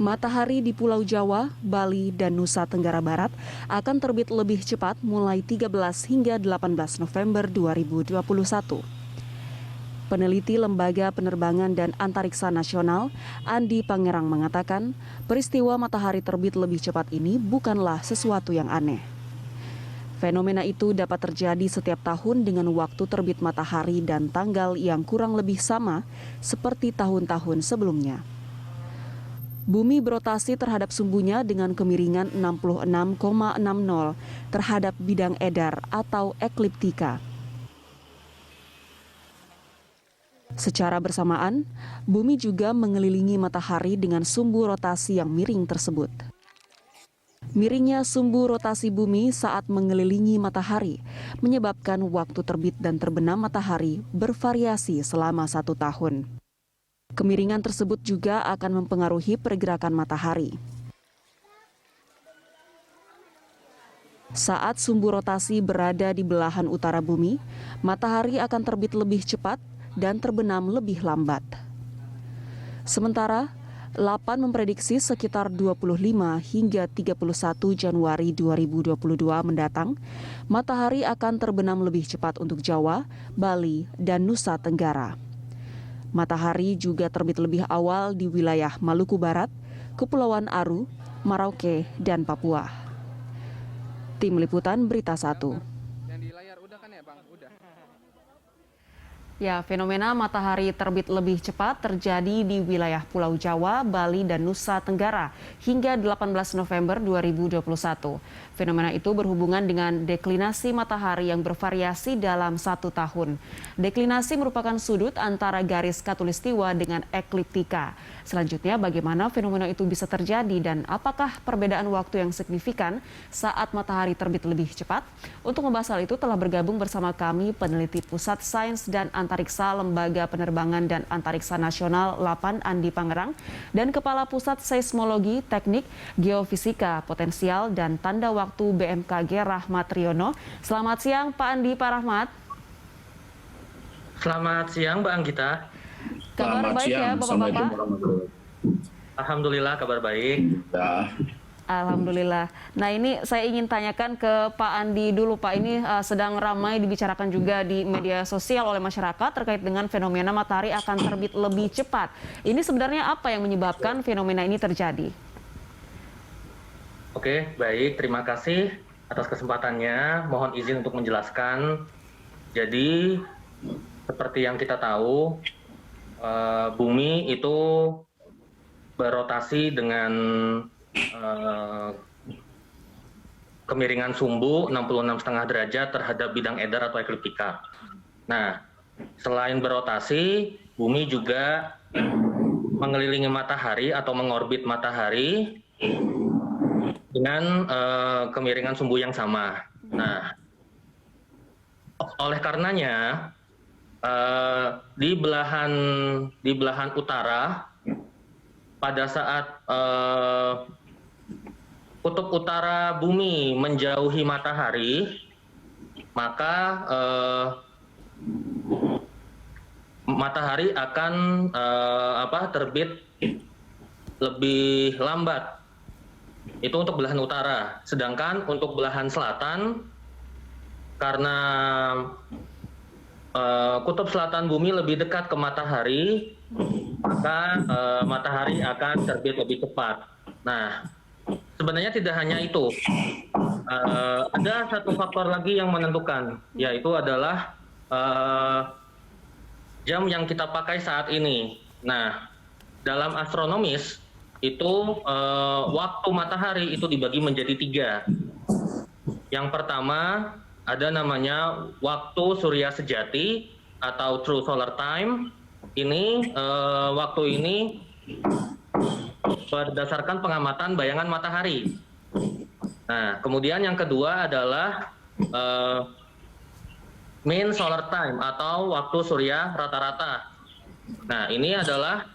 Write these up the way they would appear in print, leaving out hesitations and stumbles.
Matahari di Pulau Jawa, Bali, dan Nusa Tenggara Barat akan terbit lebih cepat mulai 13 hingga 18 November 2021. Peneliti Lembaga Penerbangan dan Antariksa Nasional, Andi Pangerang mengatakan, peristiwa matahari terbit lebih cepat ini bukanlah sesuatu yang aneh. Fenomena itu dapat terjadi setiap tahun dengan waktu terbit matahari dan tanggal yang kurang lebih sama seperti tahun-tahun sebelumnya. Bumi berotasi terhadap sumbunya dengan kemiringan 66,60 terhadap bidang edar atau ekliptika. Secara bersamaan, bumi juga mengelilingi matahari dengan sumbu rotasi yang miring tersebut. Miringnya sumbu rotasi bumi saat mengelilingi matahari menyebabkan waktu terbit dan terbenam matahari bervariasi selama 1 tahun. Kemiringan tersebut juga akan mempengaruhi pergerakan matahari. Saat sumbu rotasi berada di belahan utara bumi, matahari akan terbit lebih cepat dan terbenam lebih lambat. Sementara, LAPAN memprediksi sekitar 25 hingga 31 Januari 2022 mendatang, matahari akan terbenam lebih cepat untuk Jawa, Bali, dan Nusa Tenggara. Matahari juga terbit lebih awal di wilayah Maluku Barat, Kepulauan Aru, Merauke, dan Papua. Tim Liputan Berita 1. Yang di layar udah kan ya Bang? Udah. Ya, fenomena matahari terbit lebih cepat terjadi di wilayah Pulau Jawa, Bali, dan Nusa Tenggara hingga 18 November 2021. Fenomena itu berhubungan dengan deklinasi matahari yang bervariasi dalam 1 tahun. Deklinasi merupakan sudut antara garis khatulistiwa dengan ekliptika. Selanjutnya, bagaimana fenomena itu bisa terjadi dan apakah perbedaan waktu yang signifikan saat matahari terbit lebih cepat? Untuk membahas hal itu telah bergabung bersama kami peneliti Pusat Sains dan Antariksa Lembaga Penerbangan dan Antariksa Nasional LAPAN Andi Pangerang dan Kepala Pusat Seismologi, Teknik, Geofisika, Potensial, dan Tanda Waktu BMKG Rahmat Riono. Selamat siang Pak Andi, Pak Rahmat. Selamat siang Mbak Anggita. Kabar baik ya Bapak-Bapak? Alhamdulillah kabar baik. Ya. Alhamdulillah. Nah ini saya ingin tanyakan ke Pak Andi dulu Pak. Ini sedang ramai dibicarakan juga di media sosial oleh masyarakat terkait dengan fenomena matahari akan terbit lebih cepat. Ini sebenarnya apa yang menyebabkan fenomena ini terjadi? Oke, baik. Terima kasih atas kesempatannya. Mohon izin untuk menjelaskan. Jadi seperti yang kita tahu, bumi itu berotasi dengan kemiringan sumbu 66,5 derajat terhadap bidang edar atau ekliptika. Nah, selain berotasi, bumi juga mengelilingi matahari atau mengorbit matahari dengan kemiringan sumbu yang sama. Nah, oleh karenanya di belahan utara pada saat kutub utara bumi menjauhi matahari, maka matahari akan terbit lebih lambat. Itu untuk belahan utara. Sedangkan untuk belahan selatan, karena kutub selatan bumi lebih dekat ke matahari, maka matahari akan terbit lebih cepat. Nah, sebenarnya tidak hanya itu. Ada satu faktor lagi yang menentukan, yaitu adalah jam yang kita pakai saat ini. Nah, dalam astronomis itu waktu matahari itu dibagi menjadi 3. Yang pertama ada namanya waktu surya sejati atau true solar time. Ini waktu ini berdasarkan pengamatan bayangan matahari. Nah, kemudian yang kedua adalah mean solar time atau waktu surya rata-rata. Nah, ini adalah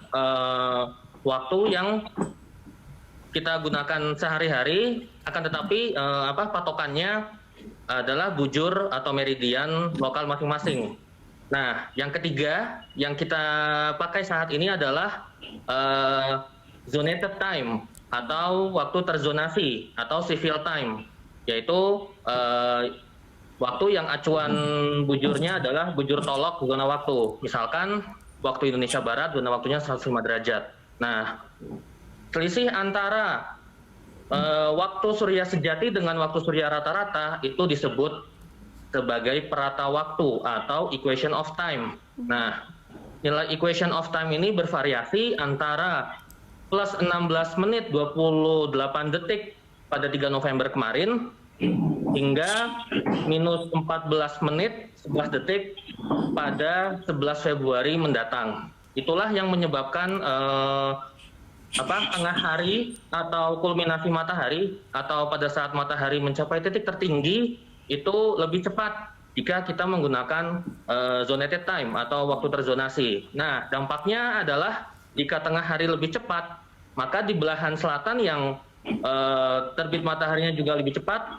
waktu yang kita gunakan sehari-hari, akan tetapi patokannya adalah bujur atau meridian lokal masing-masing. Nah, yang ketiga yang kita pakai saat ini adalah zonated time atau waktu terzonasi atau civil time, yaitu waktu yang acuan bujurnya adalah bujur tolok zona waktu. Misalkan waktu Indonesia Barat zona waktunya 105 derajat. Nah, selisih antara waktu surya sejati dengan waktu surya rata-rata itu disebut sebagai perata waktu atau equation of time. Nah, nilai equation of time ini bervariasi antara plus 16 menit 28 detik pada 3 November kemarin hingga minus 14 menit 11 detik pada 11 Februari mendatang. Itulah yang menyebabkan tengah hari atau kulminasi matahari atau pada saat matahari mencapai titik tertinggi itu lebih cepat jika kita menggunakan zonated time atau waktu terzonasi. Nah, dampaknya adalah jika tengah hari lebih cepat, maka di belahan selatan yang terbit mataharinya juga lebih cepat,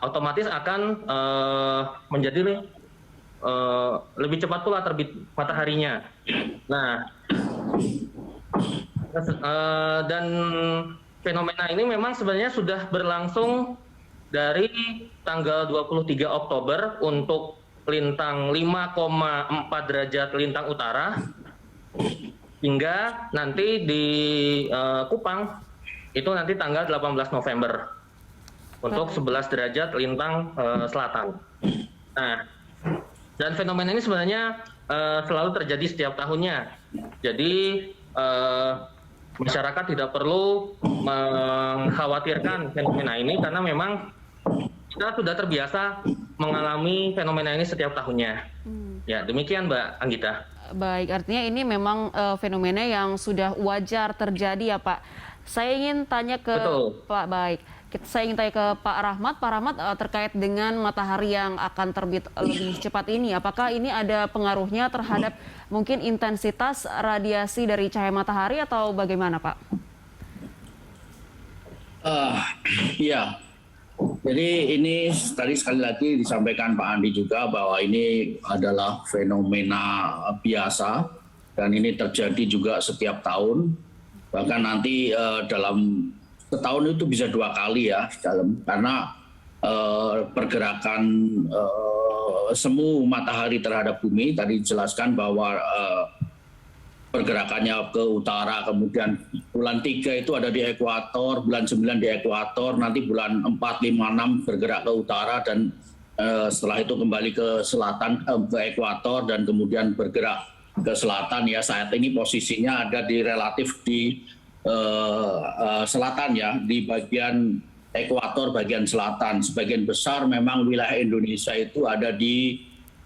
otomatis akan menjadi lebih cepat pula terbit mataharinya. Nah, dan fenomena ini memang sebenarnya sudah berlangsung dari tanggal 23 Oktober untuk lintang 5,4 derajat lintang utara hingga nanti di Kupang itu nanti tanggal 18 November untuk 11 derajat lintang selatan. Nah, dan fenomena ini sebenarnya selalu terjadi setiap tahunnya. Jadi masyarakat tidak perlu mengkhawatirkan fenomena ini karena memang kita sudah terbiasa mengalami fenomena ini setiap tahunnya. Ya, demikian Mbak Anggita. Baik, artinya ini memang fenomena yang sudah wajar terjadi ya Pak. Saya ingin tanya ke Pak, baik. Saya ingin tanya ke Pak Rahmat. Pak Rahmat, terkait dengan matahari yang akan terbit lebih cepat ini, apakah ini ada pengaruhnya terhadap mungkin intensitas radiasi dari cahaya matahari atau bagaimana Pak? Iya. Jadi ini tadi sekali lagi disampaikan Pak Andi juga bahwa ini adalah fenomena biasa dan ini terjadi juga setiap tahun. Bahkan nanti dalam setahun itu bisa 2 kali ya karena pergerakan semu matahari terhadap bumi tadi dijelaskan bahwa pergerakannya ke utara, kemudian bulan 3 itu ada di ekuator, bulan 9 di ekuator, nanti bulan 4, 5, 6 bergerak ke utara dan setelah itu kembali ke selatan, ke ekuator dan kemudian bergerak ke selatan ya. Saat ini posisinya ada di relatif di selatan ya, di bagian ekuator bagian selatan. Sebagian besar memang wilayah Indonesia itu ada di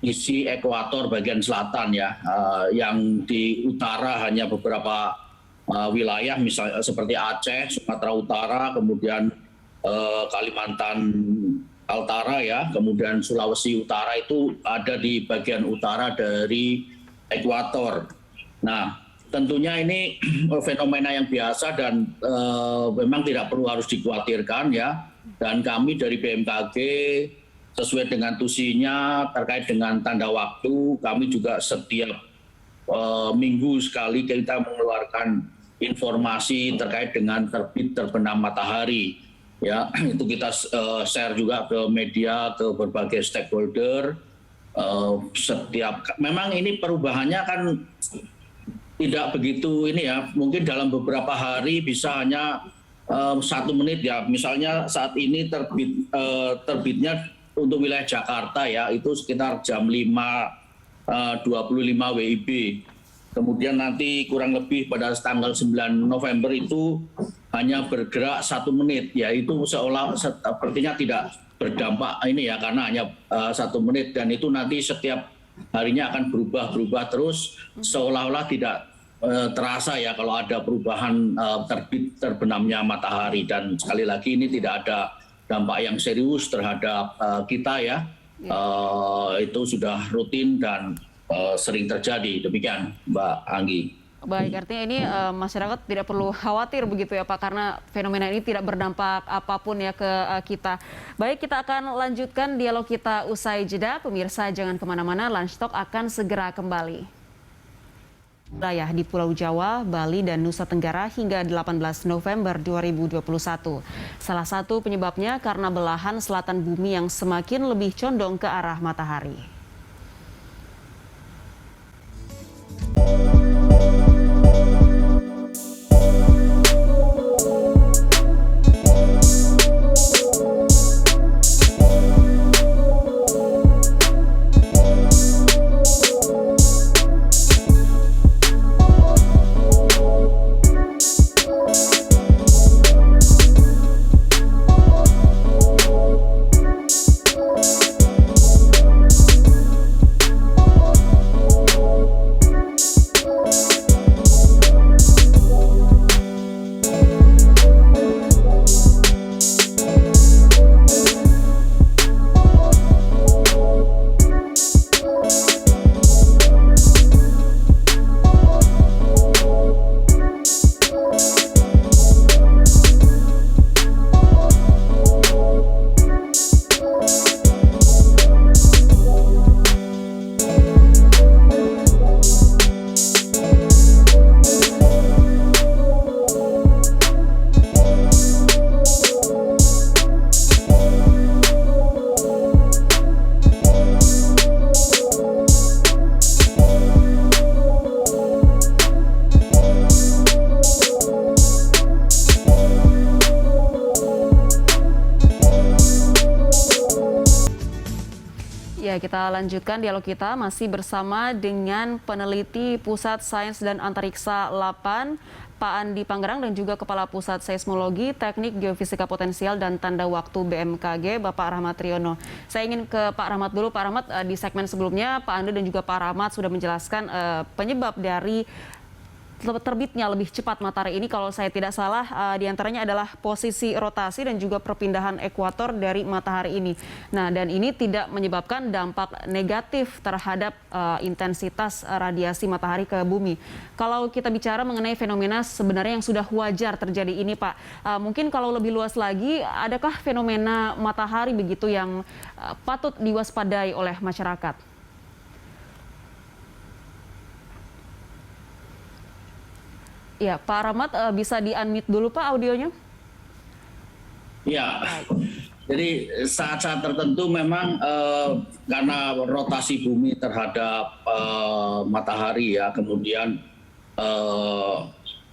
isi ekuator bagian selatan ya, yang di utara hanya beberapa wilayah misalnya seperti Aceh, Sumatera Utara, kemudian Kalimantan Utara ya, kemudian Sulawesi Utara itu ada di bagian utara dari ekuator. Nah, tentunya ini fenomena yang biasa dan memang tidak perlu harus dikhawatirkan ya. Dan kami dari BMKG sesuai dengan tusinya terkait dengan tanda waktu, kami juga setiap minggu sekali kita mengeluarkan informasi terkait dengan terbit terbenam matahari. Ya, itu kita share juga ke media, ke berbagai stakeholder. Memang ini perubahannya kan tidak begitu ini ya, mungkin dalam beberapa hari bisa hanya 1 menit ya. Misalnya saat ini terbitnya untuk wilayah Jakarta ya, itu sekitar jam 5.25 WIB. Kemudian nanti kurang lebih pada tanggal 9 November itu hanya bergerak 1 menit, ya itu sepertinya tidak berdampak ini ya, karena hanya 1 menit dan itu nanti setiap harinya akan berubah terus, seolah-olah tidak terasa ya kalau ada perubahan terbit terbenamnya matahari. Dan sekali lagi ini tidak ada dampak yang serius terhadap kita ya. Itu sudah rutin dan sering terjadi. Demikian Mbak Anggi. Baik, artinya ini masyarakat tidak perlu khawatir begitu ya Pak, karena fenomena ini tidak berdampak apapun ya ke kita. Baik, kita akan lanjutkan dialog kita usai jeda. Pemirsa jangan kemana-mana, Lunch Talk akan segera kembali. wilayah di Pulau Jawa, Bali, dan Nusa Tenggara hingga 18 November 2021. Salah satu penyebabnya karena belahan selatan bumi yang semakin lebih condong ke arah matahari. Ya, kita lanjutkan dialog kita masih bersama dengan peneliti Pusat Sains dan Antariksa 8, Pak Andi Panggerang, dan juga Kepala Pusat Seismologi, Teknik Geofisika Potensial dan Tanda Waktu BMKG, Bapak Rahmat Riono. Saya ingin ke Pak Rahmat dulu. Pak Rahmat, di segmen sebelumnya Pak Andi dan juga Pak Rahmat sudah menjelaskan penyebab dari terbitnya lebih cepat matahari ini, kalau saya tidak salah, diantaranya adalah posisi rotasi dan juga perpindahan ekuator dari matahari ini. Nah, dan ini tidak menyebabkan dampak negatif terhadap intensitas radiasi matahari ke bumi. Kalau kita bicara mengenai fenomena sebenarnya yang sudah wajar terjadi ini, Pak, mungkin kalau lebih luas lagi, adakah fenomena matahari begitu yang patut diwaspadai oleh masyarakat? Ya, Pak Rahmat, bisa di-unmute dulu Pak audionya? Ya, jadi saat-saat tertentu memang karena rotasi bumi terhadap matahari ya, kemudian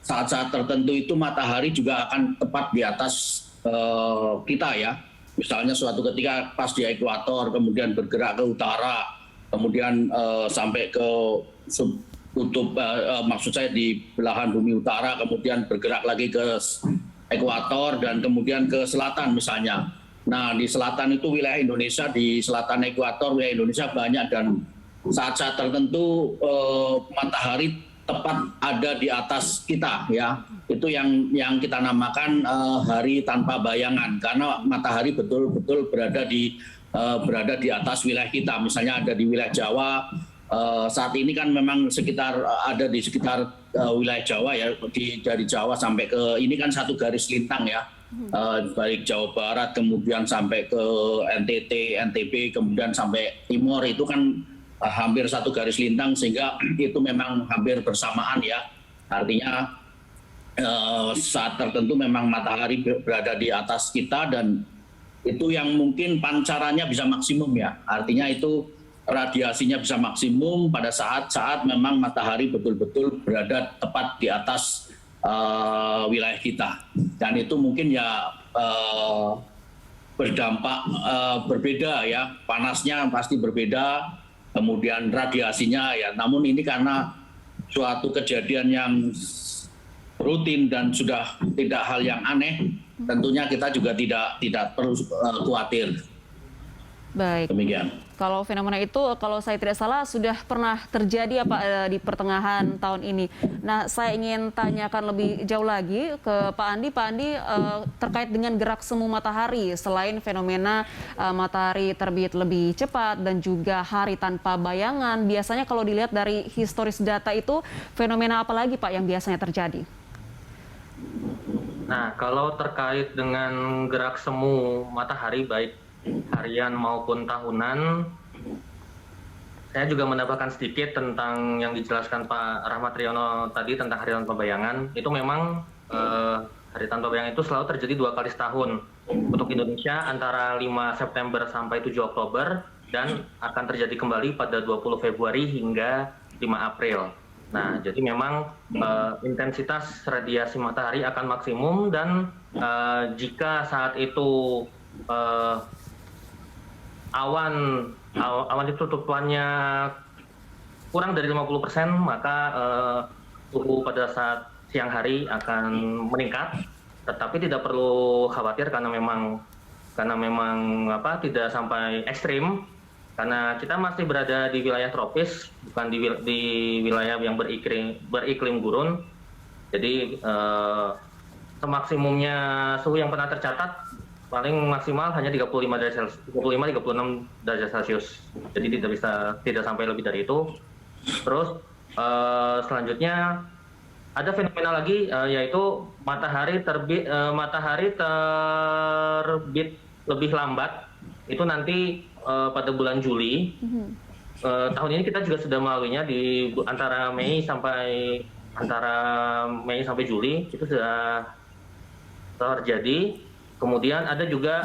saat-saat tertentu itu matahari juga akan tepat di atas kita ya. Misalnya suatu ketika pas di ekuator, kemudian bergerak ke utara, kemudian sampai ke kutub, maksud saya di belahan bumi utara, kemudian bergerak lagi ke ekuator dan kemudian ke selatan misalnya. Nah, di selatan itu wilayah Indonesia, di selatan ekuator wilayah Indonesia banyak, dan saat-saat tertentu matahari tepat ada di atas kita ya. Itu yang kita namakan hari tanpa bayangan, karena matahari betul-betul berada di atas wilayah kita. Misalnya ada di wilayah Jawa. Saat ini kan memang ada di sekitar wilayah Jawa ya, dari Jawa sampai ke ini kan satu garis lintang ya, baik Jawa Barat kemudian sampai ke NTT, NTB, kemudian sampai Timur, itu kan hampir satu garis lintang, sehingga itu memang hampir bersamaan ya. Artinya saat tertentu memang matahari berada di atas kita, dan itu yang mungkin pancarannya bisa maksimum ya. Artinya itu radiasinya bisa maksimum pada saat-saat memang matahari betul-betul berada tepat di atas wilayah kita, dan itu mungkin ya berdampak berbeda ya, panasnya pasti berbeda, kemudian radiasinya ya. Namun ini karena suatu kejadian yang rutin dan sudah tidak hal yang aneh, tentunya kita juga tidak perlu khawatir. Baik. Demikian. Kalau fenomena itu, kalau saya tidak salah, sudah pernah terjadi di pertengahan tahun ini. Nah, saya ingin tanyakan lebih jauh lagi ke Pak Andi. Pak Andi, terkait dengan gerak semu matahari, selain fenomena matahari terbit lebih cepat dan juga hari tanpa bayangan, biasanya kalau dilihat dari historis data itu, fenomena apa lagi Pak yang biasanya terjadi? Nah, kalau terkait dengan gerak semu matahari, baik harian maupun tahunan, saya juga menambahkan sedikit tentang yang dijelaskan Pak Rahmat Riono tadi tentang hari tanpa bayangan. Itu memang hari tanpa bayangan itu selalu terjadi 2 kali setahun. Untuk Indonesia antara 5 September sampai 7 Oktober dan akan terjadi kembali pada 20 Februari hingga 5 April. Nah, jadi memang intensitas radiasi matahari akan maksimum dan jika saat itu awan ditutupannya kurang dari 50%, maka suhu pada saat siang hari akan meningkat. Tetapi tidak perlu khawatir karena memang tidak sampai ekstrim. Karena kita masih berada di wilayah tropis, bukan di wilayah yang beriklim gurun. Jadi semaksimumnya suhu yang pernah tercatat paling maksimal hanya 35-36 derajat Celcius. Jadi tidak sampai lebih dari itu. Terus selanjutnya ada fenomena lagi yaitu matahari terbit lebih lambat. Itu nanti pada bulan Juli. Tahun ini kita juga sudah melaluinya di antara Mei sampai Juli itu sudah terjadi. Kemudian ada juga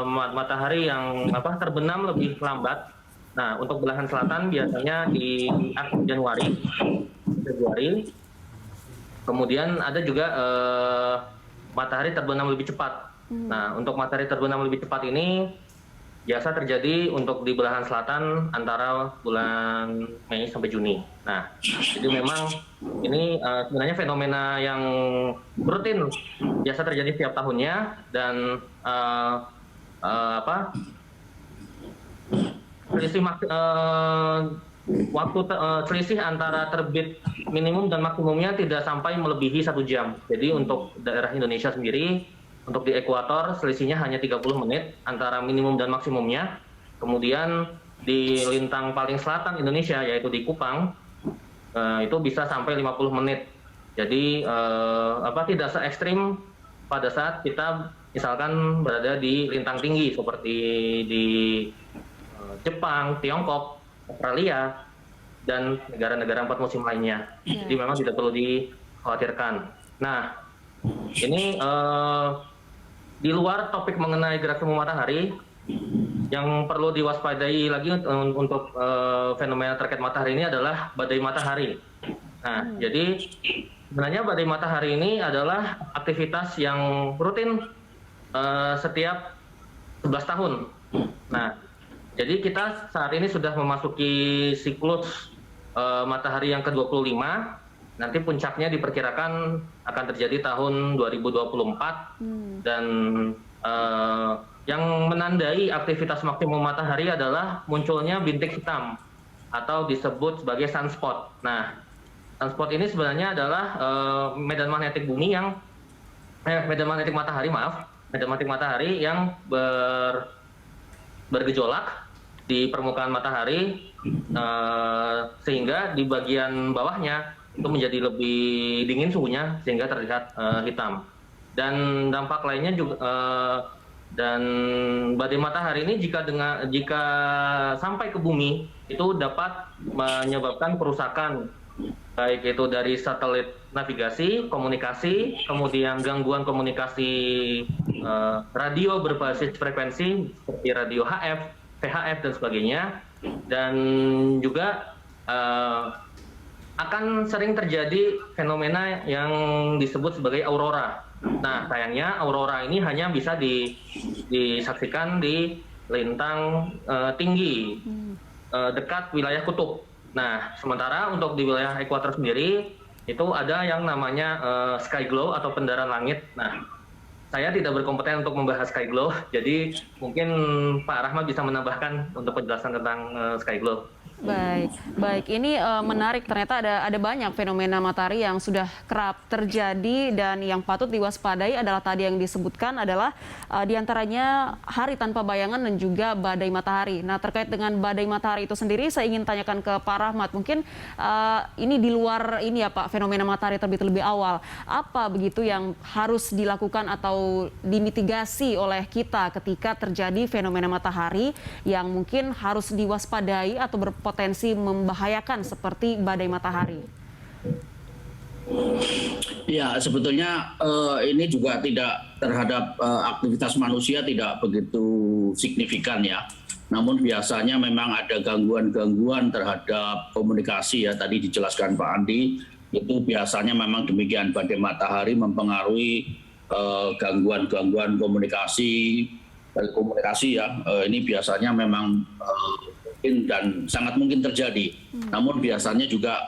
matahari yang terbenam lebih lambat. Nah, untuk belahan selatan biasanya di akhir Januari, Februari. Kemudian ada juga matahari terbenam lebih cepat. Nah, untuk matahari terbenam lebih cepat ini biasa terjadi untuk di belahan selatan antara bulan Mei sampai Juni. Nah, jadi memang ini sebenarnya fenomena yang rutin biasa terjadi setiap tahunnya dan selisih antara terbit minimum dan maksimumnya tidak sampai melebihi 1 jam. Jadi untuk daerah Indonesia sendiri, untuk di ekuator selisihnya hanya 30 menit antara minimum dan maksimumnya. Kemudian di lintang paling selatan Indonesia yaitu di Kupang itu bisa sampai 50 menit. Jadi tidak se ekstrim pada saat kita misalkan berada di lintang tinggi seperti di Jepang, Tiongkok, Australia dan negara-negara 4 musim lainnya. Jadi memang tidak perlu dikhawatirkan. Nah, ini di luar topik mengenai gerak semu matahari, yang perlu diwaspadai lagi untuk fenomena terkait matahari ini adalah badai matahari. Nah, jadi sebenarnya badai matahari ini adalah aktivitas yang rutin setiap 11 tahun. Nah, jadi kita saat ini sudah memasuki siklus matahari yang ke-25. Nanti puncaknya diperkirakan akan terjadi tahun 2024 dan yang menandai aktivitas maksimum matahari adalah munculnya bintik hitam atau disebut sebagai sunspot. Nah, sunspot ini sebenarnya adalah medan magnetik matahari yang bergejolak di permukaan matahari sehingga di bagian bawahnya itu menjadi lebih dingin suhunya sehingga terlihat hitam. Dan dampak lainnya juga dan badai matahari ini jika sampai ke bumi itu dapat menyebabkan kerusakan baik itu dari satelit navigasi, komunikasi, kemudian gangguan komunikasi radio berbasis frekuensi seperti radio HF, VHF dan sebagainya, dan juga akan sering terjadi fenomena yang disebut sebagai aurora. Nah, sayangnya aurora ini hanya bisa disaksikan di lintang tinggi dekat wilayah kutub. Nah, sementara untuk di wilayah ekuator sendiri itu ada yang namanya sky glow atau pendaran langit. Nah, saya tidak berkompeten untuk membahas sky glow, jadi mungkin Pak Rahmat bisa menambahkan untuk penjelasan tentang sky glow. Baik. Ini menarik, ternyata ada banyak fenomena matahari yang sudah kerap terjadi dan yang patut diwaspadai adalah tadi yang disebutkan adalah diantaranya hari tanpa bayangan dan juga badai matahari. Nah, terkait dengan badai matahari itu sendiri, saya ingin tanyakan ke Pak Rahmat. Mungkin ini di luar ini ya Pak, fenomena matahari terbit lebih awal. Apa begitu yang harus dilakukan atau dimitigasi oleh kita ketika terjadi fenomena matahari yang mungkin harus diwaspadai atau berpotensi berpotensi membahayakan seperti badai matahari? Ya, sebetulnya ini juga tidak terhadap aktivitas manusia tidak begitu signifikan ya. Namun biasanya memang ada gangguan-gangguan terhadap komunikasi ya. Tadi dijelaskan Pak Andi, itu biasanya memang demikian. Badai matahari mempengaruhi gangguan-gangguan komunikasi ya. Ini biasanya memang mungkin dan sangat mungkin terjadi. Namun biasanya juga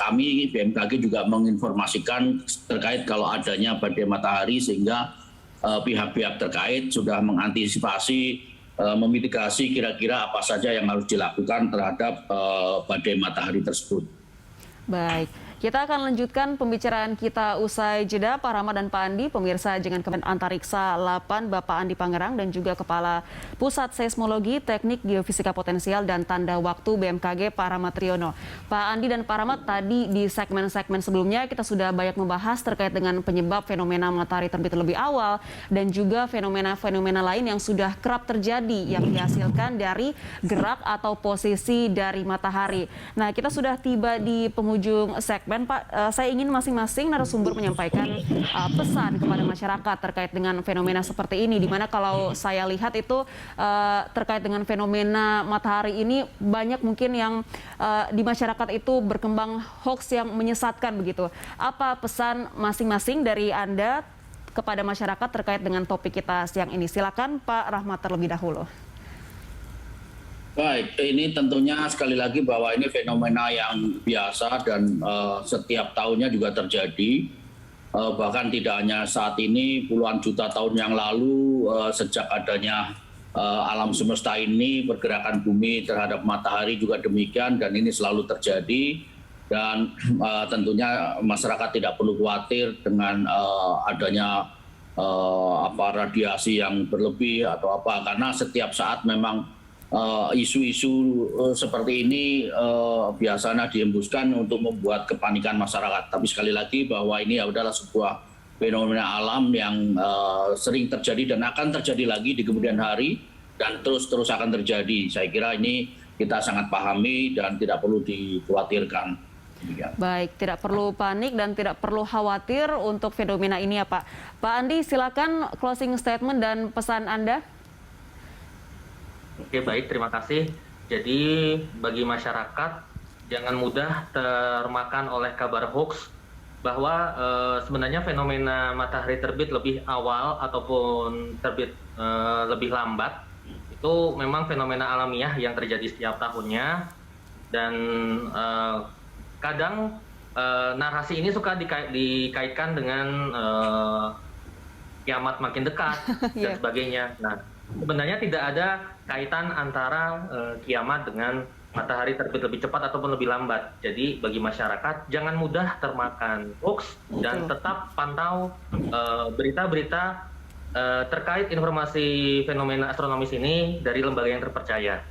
kami BMKG juga menginformasikan terkait kalau adanya badai matahari sehingga pihak-pihak terkait sudah mengantisipasi memitigasi kira-kira apa saja yang harus dilakukan terhadap badai matahari tersebut. Baik, kita akan lanjutkan pembicaraan kita usai jeda. Pak Rahmat dan Pak Andi, pemirsa Jangan Kementerian Antariksa 8, Bapak Andi Pangerang dan juga Kepala Pusat Seismologi, Teknik Geofisika Potensial dan Tanda Waktu BMKG, Pak Rahmat Riono. Pak Andi dan Pak Rahmat, tadi di segmen-segmen sebelumnya kita sudah banyak membahas terkait dengan penyebab fenomena matahari terbit lebih awal dan juga fenomena-fenomena lain yang sudah kerap terjadi yang dihasilkan dari gerak atau posisi dari matahari. Nah, kita sudah tiba di penghujung segmen, Pak. Saya ingin masing-masing narasumber menyampaikan pesan kepada masyarakat terkait dengan fenomena seperti ini, di mana kalau saya lihat itu terkait dengan fenomena matahari ini banyak mungkin yang di masyarakat itu berkembang hoax yang menyesatkan begitu. Apa pesan masing-masing dari Anda kepada masyarakat terkait dengan topik kita siang ini? Silakan Pak Rahmat terlebih dahulu. Baik, ini tentunya sekali lagi bahwa ini fenomena yang biasa dan setiap tahunnya juga terjadi. Bahkan tidak hanya saat ini, puluhan juta tahun yang lalu sejak adanya alam semesta ini, pergerakan bumi terhadap matahari juga demikian dan ini selalu terjadi. Dan tentunya masyarakat tidak perlu khawatir dengan adanya radiasi yang berlebih atau apa, karena setiap saat memang isu-isu seperti ini biasanya dihembuskan untuk membuat kepanikan masyarakat. Tapi sekali lagi bahwa ini adalah sebuah fenomena alam yang sering terjadi dan akan terjadi lagi di kemudian hari dan terus akan terjadi. Saya kira ini kita sangat pahami dan tidak perlu dikhawatirkan. Baik, tidak perlu panik dan tidak perlu khawatir untuk fenomena ini ya Pak. Pak Andi, silakan closing statement dan pesan Anda. Oke, baik, terima kasih. Jadi bagi masyarakat jangan mudah termakan oleh kabar hoax bahwa sebenarnya fenomena matahari terbit lebih awal ataupun terbit lebih lambat itu memang fenomena alamiah yang terjadi setiap tahunnya dan kadang narasi ini suka dikaitkan dengan kiamat makin dekat dan sebagainya. Nah, sebenarnya tidak ada kaitan antara kiamat dengan matahari terbit lebih cepat ataupun lebih lambat. Jadi bagi masyarakat jangan mudah termakan hoax dan tetap pantau berita-berita terkait informasi fenomena astronomis ini dari lembaga yang terpercaya.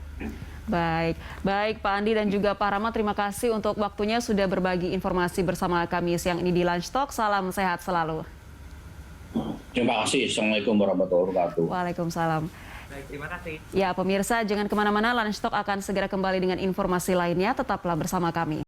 Baik Pak Andi dan juga Pak Rahmat, terima kasih untuk waktunya sudah berbagi informasi bersama kami siang ini di Lunch Talk. Salam sehat selalu. Terima kasih. Assalamualaikum warahmatullahi wabarakatuh. Waalaikumsalam. Baik, terima kasih. Ya pemirsa, jangan kemana-mana, Lunch Talk akan segera kembali dengan informasi lainnya. Tetaplah bersama kami.